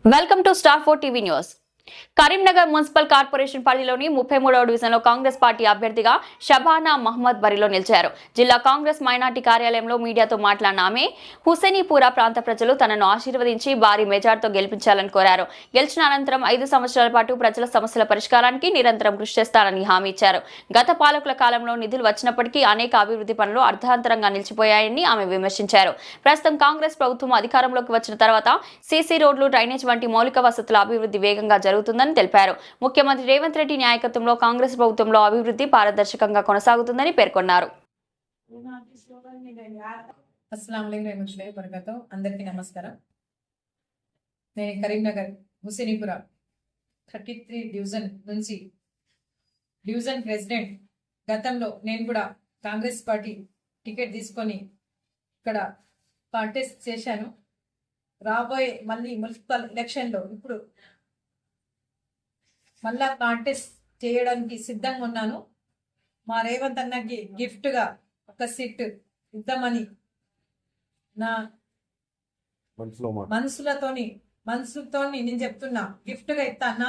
Welcome to Star 4 TV News. Karimnagar municipal corporation పరిధిలోని 33వ డివిజన్లో Congress party అభ్యర్థిగా షబానా మహమ్మద్ బరిలో నిలిచారు. జిల్లా కాంగ్రెస్ మైనార్టీ కార్యాలయంలో మీడియాతో మాట్లాడిన ఆమె హుసేనీపుర ప్రాంత ప్రజలు తనను ఆశీర్వదించి భారీ మెజార్టీతో గెలిపించాలని కోరారు. గెలిచిన అనంతరం 5 సంవత్సరాల పాటు ప్రజల సమస్యల పరిష్కారానికి నిరంతరం కృషి చేస్తానని హామీ ఇచ్చారు. గత పాలకుల కాలంలో నిధులు వచ్చినప్పటికీ అనేక అభివృద్ధి పనులు అర్ధాంతరంగా నిలిచిపోయాయని ఆమె విమర్శించారు. ప్రస్తుతం కాంగ్రెస్ ప్రభుత్వం అధికారంలోకి వచ్చిన తర్వాత సీసీ రోడ్లు, డ్రైనేజ్ వంటి మౌలిక వసతుల అభివృద్ధి వేగంగా జరుగుతుందని తెలిపారు. ముఖ్యమంత్రి రేవంత్ రెడ్డి నాయకత్వంలో కాంగ్రెస్ ప్రభుత్వంలో అభివృద్ధి పారదర్శకంగా కొనసాగుతుందని పేర్కొన్నారు. అందరికీ నమస్కారం. నేను కరీంనగర్ హుసేనీపుర 33 డివిజన్ నుంచి డివిజన్ ప్రెసిడెంట్. గతంలో నేను కూడా కాంగ్రెస్ పార్టీ టికెట్ తీసుకొని ఇక్కడ కాంటెస్ట్ చేశాను. రాబోయే మళ్ళీ మున్సిపల్ ఎలక్షన్లో ఇప్పుడు మళ్ళా కాంటెస్ట్ చేయడానికి సిద్ధంగా ఉన్నాను. మా రేవంత్ అన్నకి గిఫ్ట్గా ఒక సీట్ ఇద్దామని నా మనసులతోని నేను చెప్తున్నా. గిఫ్ట్గా ఇస్తా అన్న.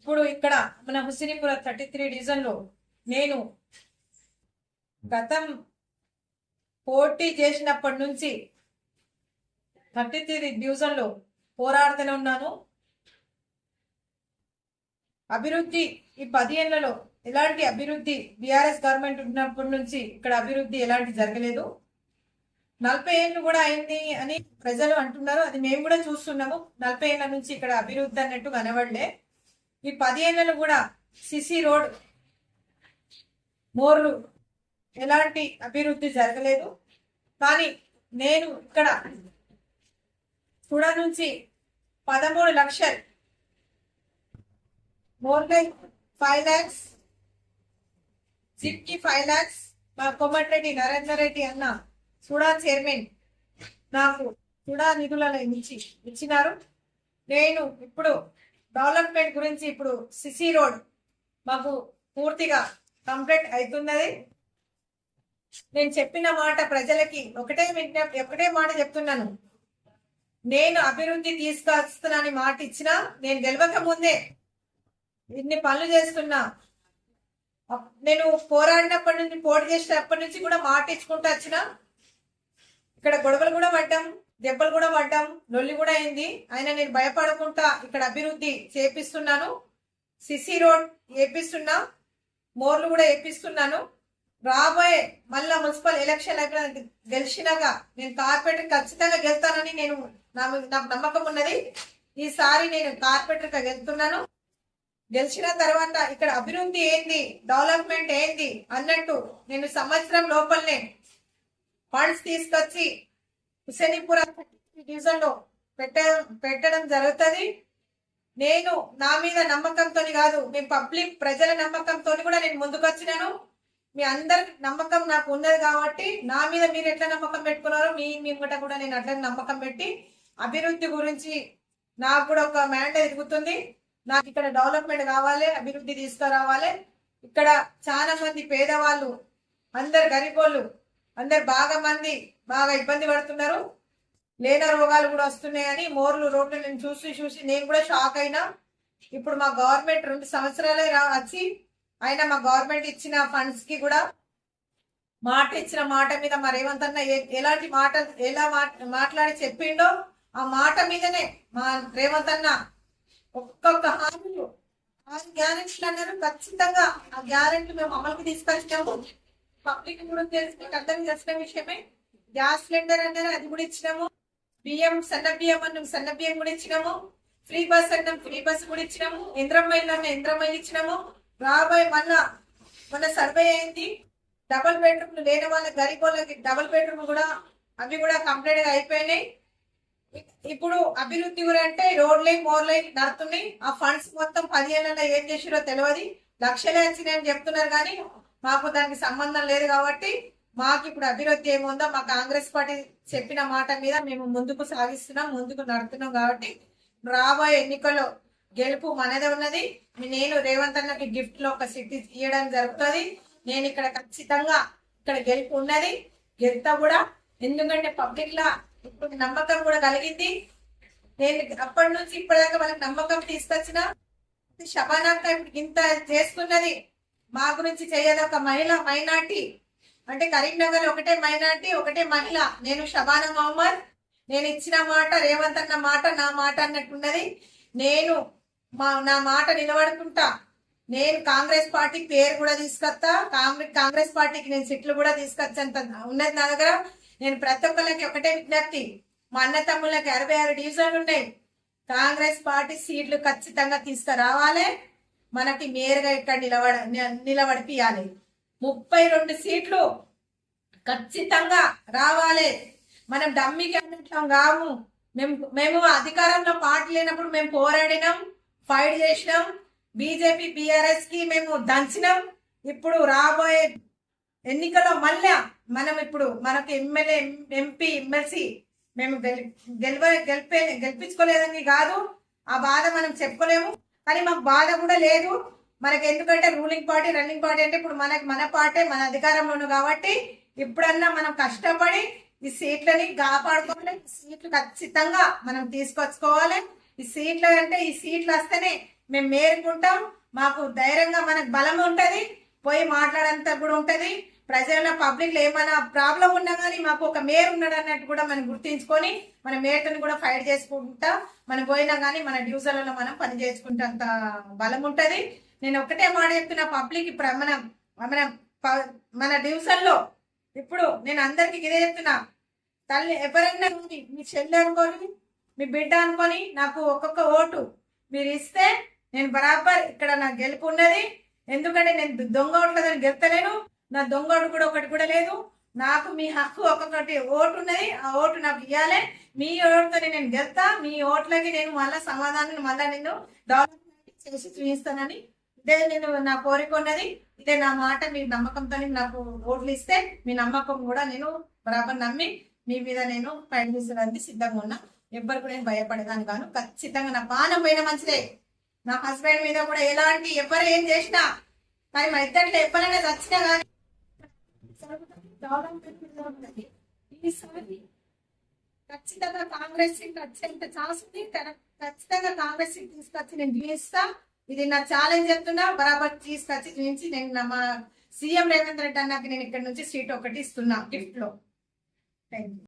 ఇప్పుడు ఇక్కడ మన హుసేనీపుర 33 డివిజన్లో నేను గతం పోటీ చేసినప్పటి నుంచి 33 డివిజన్లో పోరాడుతూనే ఉన్నాను. అభివృద్ధి ఈ 10 ఏళ్లలో ఎలాంటి అభివృద్ధి బీఆర్ఎస్ గవర్నమెంట్ ఉన్నప్పటి నుంచి ఇక్కడ అభివృద్ధి ఎలాంటి జరగలేదు. 40 ఏళ్ళు కూడా అయింది అని ప్రజలు అంటున్నారు. అది మేము కూడా చూస్తున్నాము. 40 ఏళ్ల నుంచి ఇక్కడ అభివృద్ధి అన్నట్టు కనబడలే. ఈ 10 ఏళ్లలో కూడా సిసి రోడ్, మోర్లు ఎలాంటి అభివృద్ధి జరగలేదు. కానీ నేను ఇక్కడ చూడ నుంచి 13 లక్షలు, మోర్ దెన్ 5 lakhs, జిప్కి 5 lakhs మా కోమటిరెడ్డి నరేందర్ రెడ్డి అన్న సుడా చైర్మన్ నాకు సుడా నిధులను ఇచ్చినారు. నేను ఇప్పుడు డెవలప్మెంట్ గురించి ఇప్పుడు సిసి రోడ్ మాకు పూర్తిగా కంప్లీట్ అవుతున్నది. నేను చెప్పిన మాట ప్రజలకి ఒకటే మాట చెప్తున్నాను. నేను అభివృద్ధి తీసుకొస్తున్నానని మాట ఇచ్చినా, నేను గెలవక ముందే ఇన్ని పనులు చేస్తున్నా. నేను పోరాడినప్పటి నుంచి, పోటీ చేసినప్పటి నుంచి కూడా మాట ఇచ్చుకుంటూ వచ్చిన. ఇక్కడ గొడవలు కూడా పడ్డాం, దెబ్బలు కూడా పడ్డాం, లొల్లి కూడా అయింది. అయినా నేను భయపడకుండా ఇక్కడ అభివృద్ధి చేపిస్తున్నాను. సిసి రోడ్ వేపిస్తున్నా, మోర్లు కూడా వేపిస్తున్నాను. రాబోయే మళ్ళా మున్సిపల్ ఎలక్షన్ అయిపోయిన గెలిచినాక నేను కార్పొరేటర్ ఖచ్చితంగా గెలుతానని నాకు నమ్మకం ఉన్నది. ఈసారి నేను కార్పొరేటర్గా గెలుతున్నాను. గెలిచిన తర్వాత ఇక్కడ అభివృద్ధి ఏంది, డెవలప్మెంట్ ఏంది అన్నట్టు నేను సంవత్సరం లోపలనే ఫండ్స్ తీసుకొచ్చి హుసేనీపుర డివిజన్ లో పెట్టడం జరుగుతుంది. నేను నా మీద నమ్మకంతో కాదు, మేము పబ్లిక్ ప్రజల నమ్మకంతో కూడా నేను ముందుకు వచ్చినాను. మీ అందరి నమ్మకం నాకు ఉన్నది కాబట్టి నా మీద మీరు ఎట్లా నమ్మకం పెట్టుకున్నారో మీ ముంగట కూడా నేను అట్లా నమ్మకం పెట్టి అభివృద్ధి గురించి నాకు కూడా ఒక మ్యాండేట్ ఎదుగుతుంది. నాకు ఇక్కడ డెవలప్మెంట్ కావాలి, అభివృద్ధి తీసుకురావాలి. ఇక్కడ చాలా మంది పేదవాళ్ళు, అందరు గరీబోళ్ళు, అందరు బాగా ఇబ్బంది పడుతున్నారు. లేన రోగాలు కూడా వస్తున్నాయని మోర్లు రోడ్లు నేను చూసి నేను కూడా షాక్ అయినా. ఇప్పుడు మా గవర్నమెంట్ 2 సంవత్సరాలే వచ్చి అయినా మా గవర్నమెంట్ ఇచ్చిన ఫండ్స్ కి కూడా ఇచ్చిన మాట మీద మా రేవంత్ అన్న ఎలాంటి ఎలా మాట్లాడి చెప్పిండో ఆ మాట మీదనే మా రేవంత్ అన్న ఒక్కొక్క హామీలు 6 గ్యారెంటీలు అన్నారు. ఖచ్చితంగా ఆ గ్యారెంటీలు మేము అమలుకి తీసుకొచ్చినాము. పబ్లిక్ కూడా తెలిసి మీకు అర్థం చేసిన విషయమే. గ్యాస్ సిలిండర్ అన్నారు, అది కూడా ఇచ్చినాము. బియ్యం, సన్న బియ్యం కూడా ఇచ్చినాము. ఫ్రీ బస్ అన్నాం, ఫ్రీ బస్ కూడా ఇచ్చినాము. ఇంద్రమైలు ఇచ్చినాము. రాబోయే మొన్న సర్వే అయింది. డబుల్ బెడ్రూమ్ లేని వాళ్ళ గరీబ్ వాళ్ళకి డబుల్ బెడ్రూమ్ కూడా అవి కూడా కంప్లీట్ గా అయిపోయినాయి. ఇప్పుడు అభివృద్ధి కూడా అంటే రోడ్లే మోర్లే నడుతున్నాయి. ఆ ఫండ్స్ మొత్తం 10 ఏళ్ళలో ఏం చేసిరో తెలియదు. లక్షలే వచ్చినాయని చెప్తున్నారు కానీ మాకు దానికి సంబంధం లేదు. కాబట్టి మాకు ఇప్పుడు అభివృద్ధి ఏముందో మా కాంగ్రెస్ పార్టీ చెప్పిన మాట మీద మేము ముందుకు సాగిస్తున్నాం, ముందుకు నడుతున్నాం. కాబట్టి రాబోయే ఎన్నికల్లో గెలుపు మనదే ఉన్నది. నేను రేవంత్ అన్నకి గిఫ్ట్ లో ఒక సీట్ ఇవ్వడం జరుగుతుంది. నేను ఇక్కడ ఖచ్చితంగా ఇక్కడ గెలుపు ఉన్నది, గెలుతా కూడా. ఎందుకంటే పబ్లిక్ లా ఇప్పుడు నమ్మకం కూడా కలిగింది. నేను అప్పటి నుంచి ఇప్పటిదాకా వాళ్ళకి నమ్మకం తీసుకొచ్చిన శబానాక్క ఇప్పుడు ఇంత చేసుకున్నది మా గురించి చేయదు. ఒక మహిళ మైనార్టీ అంటే కరీంనగర్ ఒకటే మైనార్టీ ఒకటే మహిళ. నేను షబానా మహమ్మద్. నేను ఇచ్చిన మాట రేవంత్ అన్న మాట నా మాట అన్నట్టున్నది. నేను నా మాట నిలబడుకుంటా. నేను కాంగ్రెస్ పార్టీ పేరు కూడా తీసుకొస్తా. కాంగ్రెస్ పార్టీకి నేను సీట్లు కూడా తీసుకొచ్చేంత ఉన్నది నా దగ్గర. నేను ప్రతి ఒక్కరికి ఒకటే విజ్ఞప్తి, మా అన్న తమ్ముళ్ళకి 66 డివిజన్లు ఉన్నాయి. కాంగ్రెస్ పార్టీ సీట్లు ఖచ్చితంగా తీసుకురావాలి. మనకి మేయర్గా ఇక్కడ నిలబడిపియాలి. 32 సీట్లు ఖచ్చితంగా రావాలి. మనం డమ్మికి అన్నట్లం కాము. మేము అధికారంలో పార్టీ లేనప్పుడు మేము పోరాడినాం, ఫైట్ చేసినాం. బీజేపీ బీఆర్ఎస్ కి మేము దంచినాం. ఇప్పుడు రాబోయే ఎన్నికల్లో మళ్ళా మనం ఇప్పుడు మనకి ఎమ్మెల్యే ఎంపీ ఎమ్మెల్సీ మేము గెలిపించుకోలేదని కాదు, ఆ బాధ మనం చెప్పుకోలేము. కానీ మాకు బాధ కూడా లేదు మనకి. ఎందుకంటే రూలింగ్ పార్టీ రన్నింగ్ పార్టీ అంటే ఇప్పుడు మన పార్టీ మన అధికారంలోను కాబట్టి ఇప్పుడన్నా మనం కష్టపడి ఈ సీట్లని కాపాడుకోవాలి. ఈ సీట్లు ఖచ్చితంగా మనం తీసుకొచ్చుకోవాలి. ఈ సీట్లు అంటే ఈ సీట్లు వస్తేనే మేము మేరుకుంటాం. మాకు ధైర్యంగా మనకు బలం ఉంటది, పోయి మాట్లాడేంత కూడా ఉంటది. ప్రజల పబ్లిక్ లో ఏమైనా ప్రాబ్లం ఉన్నా కానీ మాకు ఒక మేయర్ ఉన్నాడు అన్నట్టు కూడా మనం గుర్తించుకొని మన మేయర్ని కూడా ఫైట్ చేసుకుంటా మనం పోయినా కానీ మన డివిజన్లలో మనం పని చేసుకుంటే అంత బలం ఉంటది. నేను ఒకటే మాట చెప్తున్నా పబ్లిక్ మన డివిజన్ లో ఇప్పుడు నేను అందరికి ఇదే చెప్తున్నా, తల్లి ఎవరన్నా మీ చెల్లి అనుకొని మీ బిడ్డ అనుకొని నాకు ఒక్కొక్క ఓటు మీరు ఇస్తే నేను బరాబర్ ఇక్కడ నాకు గెలుపు ఉన్నది. ఎందుకంటే నేను దొంగ ఓట్లేదని గెలుతలేను, నా దొంగ ఓటు కూడా ఒకటి కూడా లేదు. నాకు మీ హక్కు ఒక్కొక్కటి ఓటు ఉన్నది, ఆ ఓటు నాకు ఇవ్వాలి. మీ ఓటుతో నేను గెలుతా. మీ ఓట్లకి నేను మళ్ళీ సమాధానం మళ్ళీ నేను డెవలప్మెంట్ చేసి చూపిస్తానని ఇదే నేను నా కోరిక ఉన్నది. ఇదే నా మాట. మీ నమ్మకంతో నాకు ఓట్లు ఇస్తే మీ నమ్మకం కూడా నేను బరాబర్ నమ్మి మీ మీద నేను ఫైట్ చేసేదానికి సిద్ధంగా ఉన్నా. ఎవ్వరు కూడా నేను భయపడేదాన్ని కాను. ఖచ్చితంగా నా పానం పోయిన మంచిదే. నా హస్బెండ్ మీద కూడా ఎలాంటి ఎవరు ఏం చేసినా కానీ మా ఇద్దరిలో ఎవరైనా చచ్చినా కానీ ఈసారి ఖచ్చితంగా కాంగ్రెస్ సీట్ వచ్చేంత ఛాన్స్ ఉంది. ఖచ్చితంగా కాంగ్రెస్ సీట్ తీసుకొచ్చి నేను చూపిస్తా. ఇది నా ఛాలెంజ్ చెప్తున్నా. బరాబర్ తీసుకొచ్చి చూపించి నేను మా సీఎం రేవంత్ రెడ్డి అన్నకి నేను ఇక్కడ నుంచి సీట్ ఒకటి ఇస్తున్నా గిఫ్ట్ లో. Thank you.